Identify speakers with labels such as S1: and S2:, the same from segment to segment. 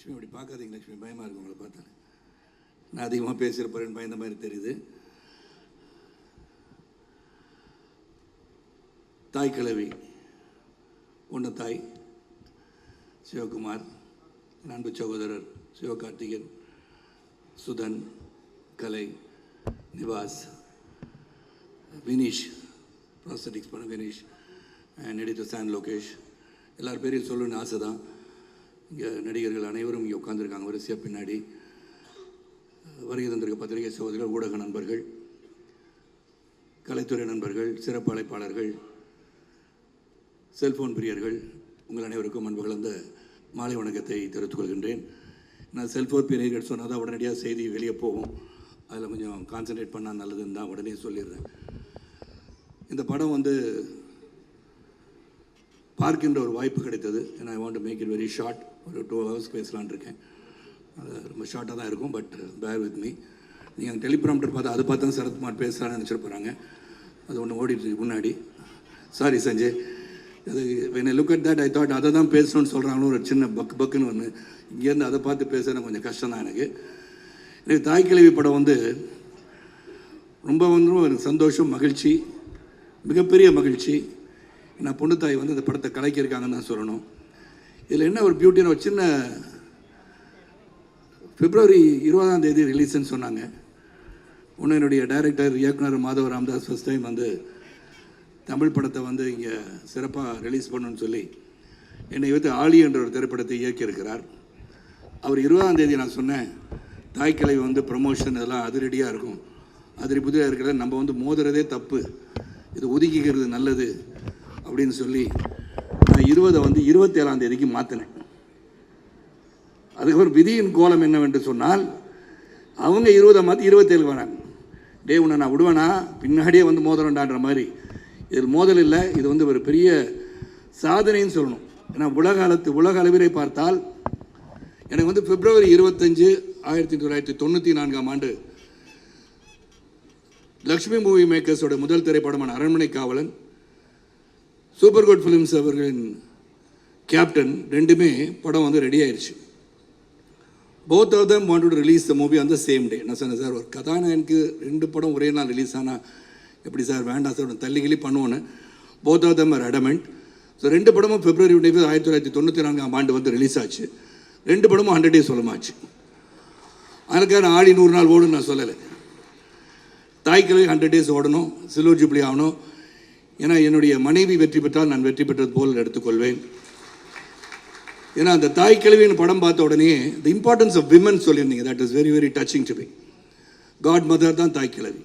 S1: லக்ஷ்மி அப்படி பார்க்காதீங்க லக்ஷ்மி, பயமாக இருக்கும் உங்களை பார்த்தா. நான் அதிகமாக பேசியிருப்பேன் பயந்த மாதிரி தெரியுது. தாய் கிழவி ஒன்று தாய் சிவகுமார், அன்பு சகோதரர் சிவகார்த்திகன், சுதன், கலை, நிவாஸ், வினீஷ், ப்ராஸ்தட்டிக்ஸ் பண்ண வினீஷ், அண்ட் எடிட்டர் சான் லோகேஷ், எல்லார் பேரையும் சொல்லணும்னு ஆசை தான். இங்கே நடிகர்கள் அனைவரும் இங்கே உட்காந்துருக்காங்க வரிசையாக பின்னாடி. வருகை தந்திருக்க பத்திரிகை சகோதரர்கள், ஊடக நண்பர்கள், கலைத்துறை நண்பர்கள், சிறப்பு அழைப்பாளர்கள், செல்ஃபோன் பிரியர்கள், உங்கள் அனைவருக்கும் அன்பு கலந்த மாலை வணக்கத்தை தெரிவித்துக் கொள்கின்றேன். நான் செல்ஃபோன் பிரியர்கள் சொன்னால் தான் உடனடியாக செய்தி வெளியே போகும், அதில் கொஞ்சம் கான்சன்ட்ரேட் பண்ணால் நல்லதுன்னு தான் உடனே சொல்லிடுறேன். இந்த படம் பார்க்கின்ற ஒரு வாய்ப்பு கிடைத்தது. ஏன்னா I want to make it very short. ஒரு 2 hours பேசலான் இருக்கேன். அது ரொம்ப ஷார்ட்டாக தான் இருக்கும், பட் பேர் வித் மீ. நீங்கள் டெலிப்ராம்டர் பார்த்து அதை பார்த்து தான் சரத்குமார் பேசலான்னு நினச்சிருப்பாங்க. அது ஒன்று ஓடிட்டு முன்னாடி. சாரி சஞ்சய், அது when I look at that I thought அதை தான் பேசணும்னு சொல்கிறாங்களோ ஒரு சின்ன பக்குன்னு ஒன்று. இங்கேருந்து அதை பார்த்து பேசுறது கொஞ்சம் கஷ்டம் தான் எனக்கு. தாய் கிழவி படம் ரொம்ப எனக்கு சந்தோஷம், மகிழ்ச்சி, மிகப்பெரிய மகிழ்ச்சி. நான் பொண்ணு தாய் இந்த படத்தை கலைக்கிருக்காங்கன்னு தான் சொல்லணும். இதில் என்ன ஒரு பியூட்டின்னு ஒரு சின்ன February 20 ரிலீஸ்ன்னு சொன்னாங்க. ஒன்று என்னுடைய டைரக்டர் இயக்குனர் மாதவ ராமதாஸ் ஃபஸ்ட் டைம் தமிழ் படத்தை இங்கே சிறப்பாக ரிலீஸ் பண்ணணும்னு சொல்லி என்னை ஆளி என்ற ஒரு திரைப்படத்தை இயக்கியிருக்கிறார். அவர் 20 நான் சொன்னேன், தாய் கிழவி ப்ரமோஷன் இதெல்லாம் அதிரடியாக இருக்கும், புதிதாக இருக்கிறத நம்ம மோதுறதே தப்பு, இது ஒதுக்கிக்கிறது நல்லது அப்படின்னு சொல்லி நான் 20 27 மாற்றினேன். அதுக்கப்புறம் விதியின் கோலம் என்னவென்று சொன்னால், அவங்க 20 மாற்றி 27 வராங்க. உன்னை நான் விடுவேனா, பின்னாடியே மோதலண்டான்ற மாதிரி. இதில் மோதல் இல்லை, இது ஒரு பெரிய சாதனைன்னு சொல்லணும். ஏன்னா உலக அளவிலே பார்த்தால் எனக்கு February 25 1994 லக்ஷ்மி மூவி மேக்கர்ஸோட முதல் திரைப்படமான Aranmanai Kaavalan, super good films அவர்களின் கேப்டன், ரெண்டுமே படம் ரெடி ஆயிடுச்சு. Both of them want to release the movie on the same day. நான் சொன்னேன், சார் ஒரு கதாநாயகனுக்கு 2 படம் ஒரே நாள் ரிலீஸ் ஆனால் எப்படி சார், வேண்டாம் சார், தள்ளிகிளி பண்ணுவோன்னு. Both of them are adamant. So 2 படமும் February 25 1994 ரிலீஸ் ஆச்சு. 2 படமும் 100 days சொல்லமாச்சு. அதுக்காக நான் ஆடி 100 நாள் ஓடுன்னு நான் சொல்லலை. தாய் கிழவி 100 days ஓடணும், சில்வர் ஜூப்ளி ஆகணும். ஏன்னா என்னுடைய மனைவி வெற்றி பெற்றால் நான் வெற்றி பெற்றது போல் எடுத்துக்கொள்வேன். ஏன்னா அந்த தாய் கிழவின்னு படம் பார்த்த உடனே தி இம்பார்ட்டன்ஸ் ஆஃப் விமன் சொல்லியிருந்தீங்க. That is very very touching to me. Godmother தான் தாய் கிழவி.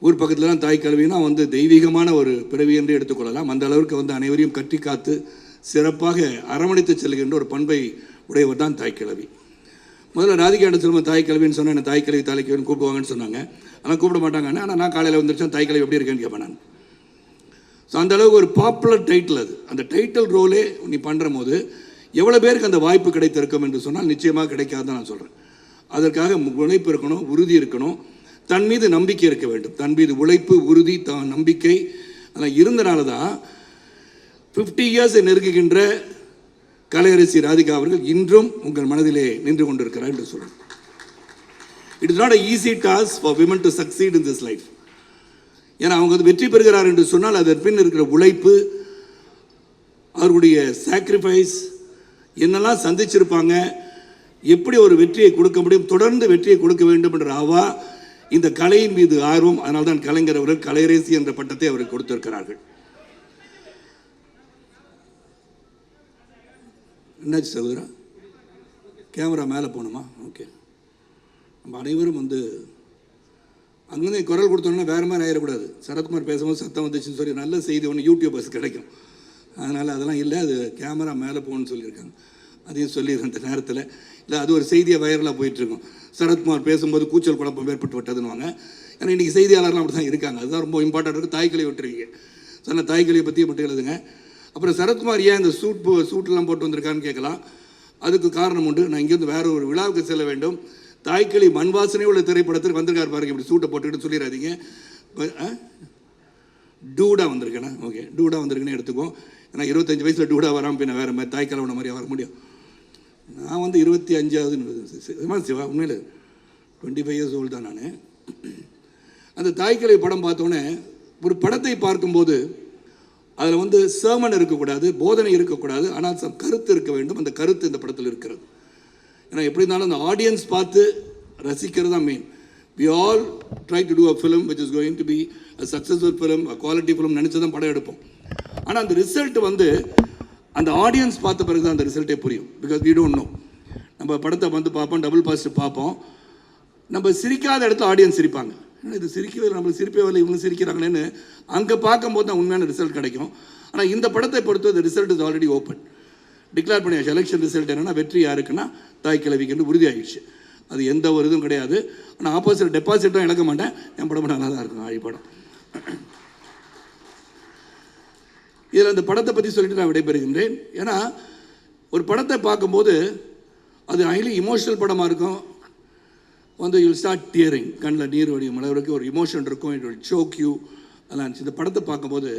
S1: ஊர் பக்கத்துலலாம் தாய் கிழவினா தெய்வீகமான ஒரு பிறவி என்று எடுத்துக்கொள்ளலாம். அந்த அளவுக்கு அனைவரையும் கட்டி காத்து சிறப்பாக அரவணைத்து செல்கின்ற ஒரு பண்பை உடையவர் தான் தாய் கிழவி. முதல்ல ராதிகா செல்வம் தாய் கிழவின்னு சொன்னால் என்ன தாய் கிழவி தாய் கிழவின்னு கூப்பிடுவாங்கன்னு சொன்னாங்க. ஆனால் கூப்பிட மாட்டாங்க. ஆனால் நான் காலையில் வந்துருச்சேன், தாய் கிழவி எப்படி இருக்கேன்னு கேட்பேன் நான். ஸோ அந்தளவுக்கு ஒரு பாப்புலர் டைட்டில் அது. அந்த டைட்டில் ரோலே நீ பண்ணுற போது எவ்வளோ பேருக்கு அந்த வாய்ப்பு கிடைத்திருக்கும் என்று சொன்னால் நிச்சயமாக கிடைக்காதுன்னு நான் சொல்கிறேன். அதற்காக உழைப்பு இருக்கணும், உறுதி இருக்கணும், தன் மீது நம்பிக்கை இருக்க வேண்டும். தன் மீது உழைப்பு, உறுதி, நம்பிக்கை அதெல்லாம் இருந்தனால தான் 50 years நெருங்குகின்ற கலையரசி ராதிகா அவர்கள் இன்றும் உங்கள் மனதிலே நின்று கொண்டிருக்கிறார் என்று சொல்கிறேன். It is not a easy task for women to succeed in this life. ஏன்னா அவங்க வெற்றி பெறுகிறார் என்று சொன்னால் அதன் பின் இருக்கிற உழைப்பு, அவர்களுடைய சாக்ரிஃபைஸ், என்னெல்லாம் சந்திச்சிருப்பாங்க, எப்படி ஒரு வெற்றியை கொடுக்க முடியும், தொடர்ந்து வெற்றியை கொடுக்க வேண்டும் என்ற ஆவா, இந்த கலையின் மீது ஆர்வம். அதனால தான் கலைஞர் அவர்கள் கலையரசி என்ற பட்டத்தை அவருக்கு கொடுத்திருக்கிறார்கள். என்னாச்சு சகோதரா, கேமரா மேலே போகணுமா? ஓகே. நம்ம அனைவரும் அங்கேருந்து குரல் கொடுத்தோன்னா வேறு மாதிரி ஆயிடக்கூடாது. சரத்குமார் பேசும்போது சத்தம் வந்துச்சுன்னு சொல்லி நல்ல செய்தி ஒன்று யூடியூபர்ஸ் கிடைக்கும். அதனால் அதெல்லாம் இல்லை, அது கேமரா மேலே போகணுன்னு சொல்லியிருக்காங்க. அதையும் சொல்லிடுறேன் இந்த நேரத்தில். இல்லை அது ஒரு செய்தியை வைரலாக போயிட்டுருக்கும். சரத்குமார் பேசும்போது கூச்சல் குழப்பம் ஏற்பட்டு விட்டதுன்னுவாங்க. ஏன்னா இன்றைக்கி செய்தியாளர்லாம் அப்படி தான் இருக்காங்க. அதுதான் ரொம்ப இம்பார்ட்டன்ட் இருக்குது. தாய்க்கிளை விட்டுருக்கீங்க சொன்ன தாய்க்கிளையை பற்றி மட்டும் எழுதுங்க. அப்புறம் சரத்குமார் ஏன் இந்த சூட்டெல்லாம் போட்டு வந்திருக்கான்னு கேட்கலாம். அதுக்கு காரணம் உண்டு. நான் இங்கேருந்து வேறு ஒரு விழாவுக்கு செல்ல வேண்டும். தாய்க்கிளி மண் வாசனை உள்ள திரைப்படத்துக்கு வந்திருக்காரு பாருங்க. இப்படி சூட்டை போட்டுக்கிட்டு சொல்லிடாதீங்க. டூடாக வந்திருக்கேண்ணா. ஓகே, டூடாக வந்திருக்குன்னு எடுத்துக்கோ. ஏன்னா 25 வயசில் டூடாக வராமல் பின்ன வேறு மாதிரி தாய் கலவன மாதிரி வர முடியும். நான் வந்து 25வது சிவா, உண்மையில் 25 இயர்ஸ் ஓல்டு தான் நான். அந்த தாய்க்கிழவி படம் பார்த்தோன்னே, ஒரு படத்தை பார்க்கும்போது அதில் வந்து சர்மன் இருக்கக்கூடாது, போதனை இருக்கக்கூடாது, ஆனால் கருத்து இருக்க வேண்டும். அந்த கருத்து இந்த படத்தில் இருக்கிறது. ஏன்னா எப்படி இருந்தாலும் அந்த ஆடியன்ஸ் பார்த்து ரசிக்கிறது தான் main. We all try to do a film which is going to be a successful film, a quality film நினச்சி தான் படம் எடுப்போம். ஆனால் அந்த ரிசல்ட் வந்து அந்த ஆடியன்ஸ் பார்த்த பிறகு தான் அந்த ரிசல்ட்டே புரியும். Because we don't know. நம்ம படத்தை வந்து பார்ப்போம், டபுள் பாஸ்ட் பார்ப்போம், நம்ம சிரிக்காத இடத்துல ஆடியன்ஸ் சிரிப்பாங்க. ஏன்னா இது சிரிக்கவே இல்லை, நம்மளுக்கு சிரிப்பே வரல, இவங்க சிரிக்கிறாங்களேன்னு அங்கே பார்க்கும்போது தான் உண்மையான ரிசல்ட் கிடைக்கும். ஆனால் இந்த படத்தை பொறுத்து result is already open. Declare பண்ணியாச்சு. எலெக்ஷன் ரிசல்ட் என்னென்னா வெற்றி யாருக்குன்னா தாய் கிழவிக்கு உறுதியாகிடுச்சு. அது எந்த ஒரு இதுவும் கிடையாது. ஆனால் ஆப்போசிட் டெபாசிட்டும் இழக்க மாட்டேன். என் படம் நல்லா தான் இருக்கும், ஆழி படம். இதில் அந்த படத்தை பற்றி சொல்லிட்டு நான் விடைபெறுகின்றேன். ஏன்னா ஒரு படத்தை பார்க்கும்போது அது ஹைலி இமோஷனல் படமாக இருக்கும். வந்து யூ ஸ்டார்ட் டியரிங், கண்ணில் நீர் வடியும் அளவுக்கு ஒரு இமோஷன் இருக்கும். It will choke you. அதெல்லாம் இருந்துச்சு. இந்த படத்தை பார்க்கும்போது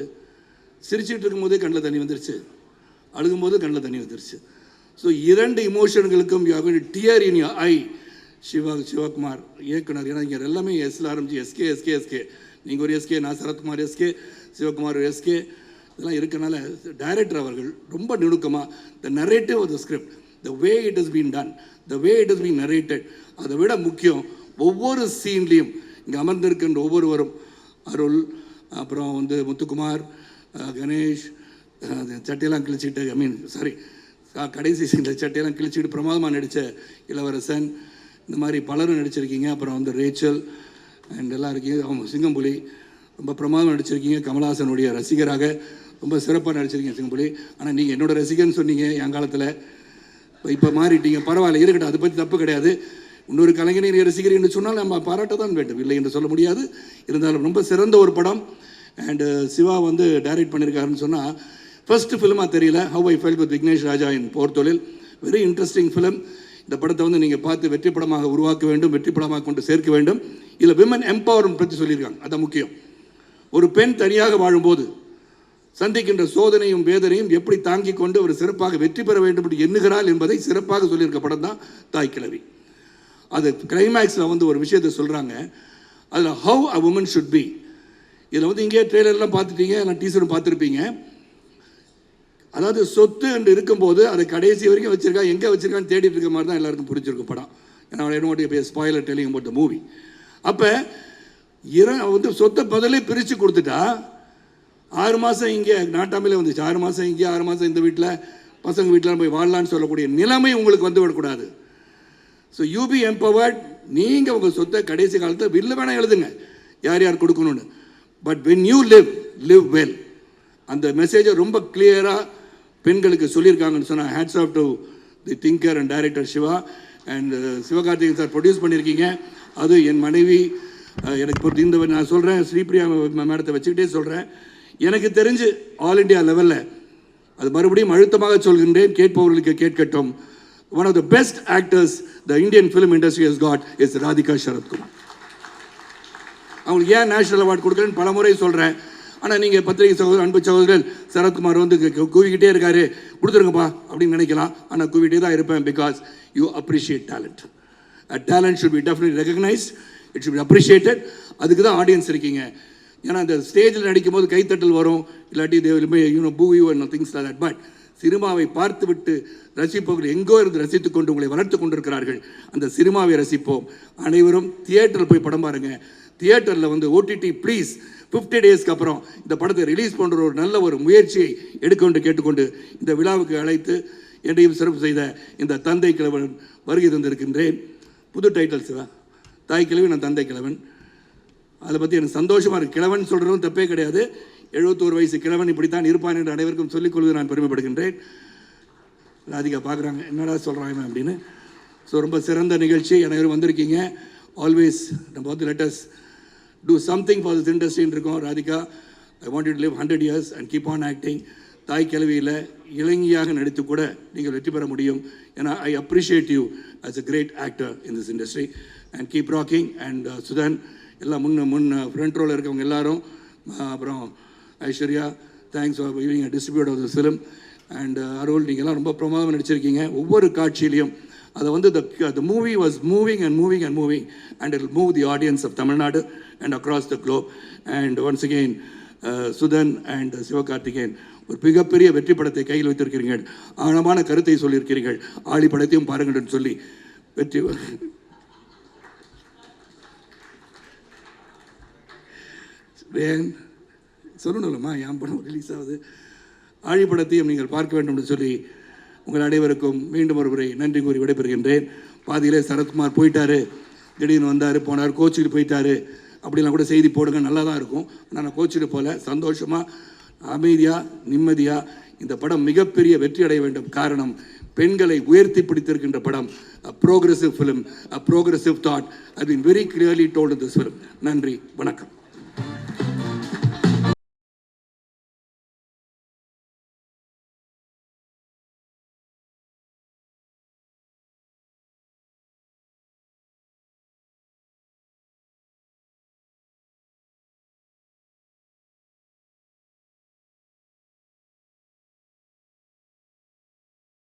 S1: சிரிச்சிட்டு இருக்கும்போதே கண்ணில் தண்ணி வந்துருச்சு, அழுகும்போது கண்ணில் தண்ணி வந்துருச்சு. ஸோ 2 இமோஷன்களுக்கும் you have to tear in your eye. Sivakumar இயக்குனர். ஏன்னா இங்கே எல்லாமே எஸ்ல ஆரம்பிச்சு எஸ்கே எஸ்கே எஸ்கே. நீங்கள் ஒரு எஸ்கே, நான் சரத்குமார் எஸ்கே, சிவகுமார் ஒரு எஸ்கே, இதெல்லாம் இருக்கனால டைரக்டர் அவர்கள் ரொம்ப நுணுக்கமாக the narrative of the script, the way it is been done, the way it is been narrated, அதை விட முக்கியம் ஒவ்வொரு சீன்லேயும் இங்கே அமர்ந்திருக்கின்ற ஒவ்வொருவரும், அருள், அப்புறம் வந்து முத்துக்குமார், கணேஷ், சட்டையெல்லாம் கிழிச்சிட்டு, கடைசி சீனில் சட்டையெல்லாம் கிழிச்சிட்டு பிரமாதமாக நடித்த இளவரசன், இந்த மாதிரி பலரும் நடிச்சிருக்கீங்க. அப்புறம் வந்து ரேச்சல் அண்ட் எல்லாம் இருக்கீங்க. அவங்க சிங்கம்புலி ரொம்ப பிரமாதம் நடிச்சிருக்கீங்க. கமல்ஹாசனுடைய ரசிகராக ரொம்ப சிறப்பாக நடிச்சிருக்கீங்க சிங்கம்புலி. ஆனால் நீங்கள் என்னோடய ரசிகர்னு சொன்னீங்க என் காலத்தில், இப்போ மாறிட்டீங்க. பரவாயில்ல, இருக்கட்டும், அதை பற்றி தப்பு கிடையாது. இன்னொரு கலைஞனை ரசிகர் என்று சொன்னால் நம்ம பாராட்ட தான் வேண்டும், இல்லை என்று சொல்ல முடியாது. இருந்தாலும் ரொம்ப சிறந்த ஒரு படம். அண்டு சிவா வந்து டைரக்ட் பண்ணியிருக்காருன்னு சொன்னால் ஃபர்ஸ்ட் ஃபிலிமாக தெரியல. How I felt with Vignesh Raja in Porthozhil. Very interesting film. இந்த படத்தை வந்து நீங்கள் பார்த்து வெற்றி படமாக உருவாக்க வேண்டும், வெற்றி படமாக கொண்டு சேர்க்க வேண்டும். இதில் விமன் எம்பவர்மெண்ட் பற்றி சொல்லியிருக்காங்க, அதான் முக்கியம். ஒரு பெண் தனியாக வாழும்போது சந்திக்கின்ற சோதனையும் வேதனையும் எப்படி தாங்கி கொண்டு ஒரு சிறப்பாக வெற்றி பெற வேண்டும் என்று எண்ணுகிறாள் என்பதை சிறப்பாக சொல்லியிருக்க படம் தான் தாய் கிழவி. அது கிளைமேக்ஸில் வந்து ஒரு விஷயத்தை சொல்கிறாங்க. அதில் how a woman should be. இதில் வந்து இங்கே ட்ரெய்லர்லாம் பார்த்துட்டீங்க, நான் டீசரும் பார்த்துருப்பீங்க. அதாவது சொத்து என்று இருக்கும்போது அதை கடைசி வரைக்கும் வச்சிருக்கா, எங்கே வச்சிருக்கான்னு தேடிட்டு இருக்க மாதிரி தான் எல்லாருக்கும் பிடிச்சிருக்கும் படம். ஏன்னா அவளை spoiler telling about the movie. அப்போ வந்து சொத்தை முதலே பிரித்து கொடுத்துட்டா 6 மாதம் இங்கே நாட்டாமலே வந்துச்சு, 6 மாதம் இங்கே, 6 மாதம் இந்த வீட்டில், பசங்க வீட்டில் போய் வாழலான்னு சொல்லக்கூடிய நிலைமை உங்களுக்கு வந்து விடக்கூடாது. So you B empowered. நீங்கள் உங்கள் சொத்தை கடைசி காலத்தில் வில்ல வேணால் எழுதுங்க யார் யார் கொடுக்கணும்னு. But when you live well. அந்த மெசேஜை ரொம்ப கிளியராக பெண்களுக்கு சொல்லியிருக்காங்கன்னு சொன்னால் hats off to the thinker and director Siva. And Sivakarthikeyan sir produce பண்ணியிருக்கீங்க. அது என் மனைவி எனக்கு பொறுத்து இந்த நான் சொல்கிறேன், ஸ்ரீபிரியா மேடத்தை வச்சுக்கிட்டே சொல்கிறேன், எனக்கு தெரிஞ்சு ஆல் இண்டியா லெவலில், அது மறுபடியும் அழுத்தமாக சொல்கின்றேன், கேட்பவர்களுக்கு கேட்கட்டும், one of the best actors the Indian film industry has got is Radhika Sarathkumar. அவங்களுக்கு ஏன் நேஷனல் அவார்டு கொடுக்குறேன்னு பல முறை சொல்கிறேன். ஆனால் நீங்கள் பத்திரிகை சகோதரர், அன்பு சகோதரர், சரத்குமார் வந்து கூவிக்கிட்டே இருக்காரு, கொடுத்துருங்கப்பா அப்படின்னு நினைக்கலாம். ஆனால் கூவிட்டே தான் இருப்பேன். Because you appreciate talent. Talent should be definitely recognised, it should be appreciated. அதுக்கு தான் ஆடியன்ஸ் இருக்கீங்க. ஏன்னா அந்த ஸ்டேஜில் நடிக்கும் போது கைத்தட்டல் வரும், இல்லாட்டி பூ you and things like that. But சினிமாவை பார்த்து விட்டு ரசிப்பவர்கள் எங்கோ இருந்து ரசித்து கொண்டு உங்களை வளர்த்து கொண்டிருக்கிறார்கள். அந்த சினிமாவை ரசிப்போம். அனைவரும் தியேட்டரில் போய் படம் பாருங்கள். தியேட்டரில் வந்து ஓடிடி ப்ளீஸ் 50 டேஸ்க்கு அப்புறம் இந்த படத்தை ரிலீஸ் பண்ணுற ஒரு நல்ல ஒரு முயற்சியை எடுக்கொண்டு கேட்டுக்கொண்டு இந்த விழாவுக்கு அழைத்து என்னையும் சிறப்பு செய்த இந்த தந்தை கிழவன் வருகை தந்திருக்கின்றேன். புது டைட்டில் சிவா, தாய் கிழவி, நான் தந்தை கிழவன். அதை பற்றி எனக்கு சந்தோஷமாக இருக்குது. கிழவன் சொல்கிறதும் தப்பே கிடையாது. 71 வயசு கிழவன் இப்படித்தான் இருப்பான் என்று அனைவருக்கும் சொல்லிக்கொள்வது நான் பெருமைப்படுகின்றேன். ராதிகா பார்க்குறாங்க, என்னடா சொல்கிறாங்க அப்படின்னு. ஸோ ரொம்ப சிறந்த நிகழ்ச்சி, அனைவரும் வந்திருக்கீங்க. ஆல்வேஸ் நம்ம வந்து lettuce do something for this industry இருக்கோம். Radhika, I want you to live 100 years and keep on acting. தாய் கிழவியில் இளைஞியாக நடித்து கூட நீங்கள் வெற்றி பெற முடியும். ஏன்னா I appreciate you as a great actor in this industry and keep rocking. And Sudan எல்லாம் முன் ஃப்ரண்ட் ரோவில் இருக்கவங்க எல்லாரும், அப்புறம் Aishwarya, thanks for being a distributor of this film. And Arul நீங்கள்லாம் ரொம்ப பிரமாதமாக நடிச்சிருக்கீங்க. ஒவ்வொரு காட்சியிலையும் அதை வந்து the movie was moving and moving and moving and it will move the audience of Tamil Nadu and across the globe. And once again Sudhan and Sivakarthikeyan ஒரு மிகப்பெரிய வெற்றி படத்தை கையில் வைத்திருக்கிறீர்கள். ஆழமான கருத்தை சொல்லியிருக்கிறீர்கள். ஆழி படத்தையும் பாருங்கள் என்று சொல்லி வெற்றி சொல்லணும்லம்மா, என் படம் ரிலீஸ் ஆகுது. ஆழி படத்தையும் நீங்கள் பார்க்க வேண்டும் என்று சொல்லி உங்கள் அனைவருக்கும் மீண்டும் ஒருமுறை நன்றி கூறி விடைபெறுகின்றேன். பாதியிலே சரத்குமார் போயிட்டாரு, திடீர்னு வந்தார் போனார், கோச்சிட்டு போயிட்டாரு அப்படிலாம் கூட செய்தி போடுங்க, நல்லா தான் இருக்கும். நான் கோச்சிட்டு போல சந்தோஷமாக அமைதியாக நிம்மதியாக இந்த படம் மிகப்பெரிய வெற்றி அடைய வேண்டும். காரணம், பெண்களை உயர்த்தி பிடித்திருக்கின்ற படம். Progressive film, progressive thought has been very clearly told in this film. நன்றி, வணக்கம்.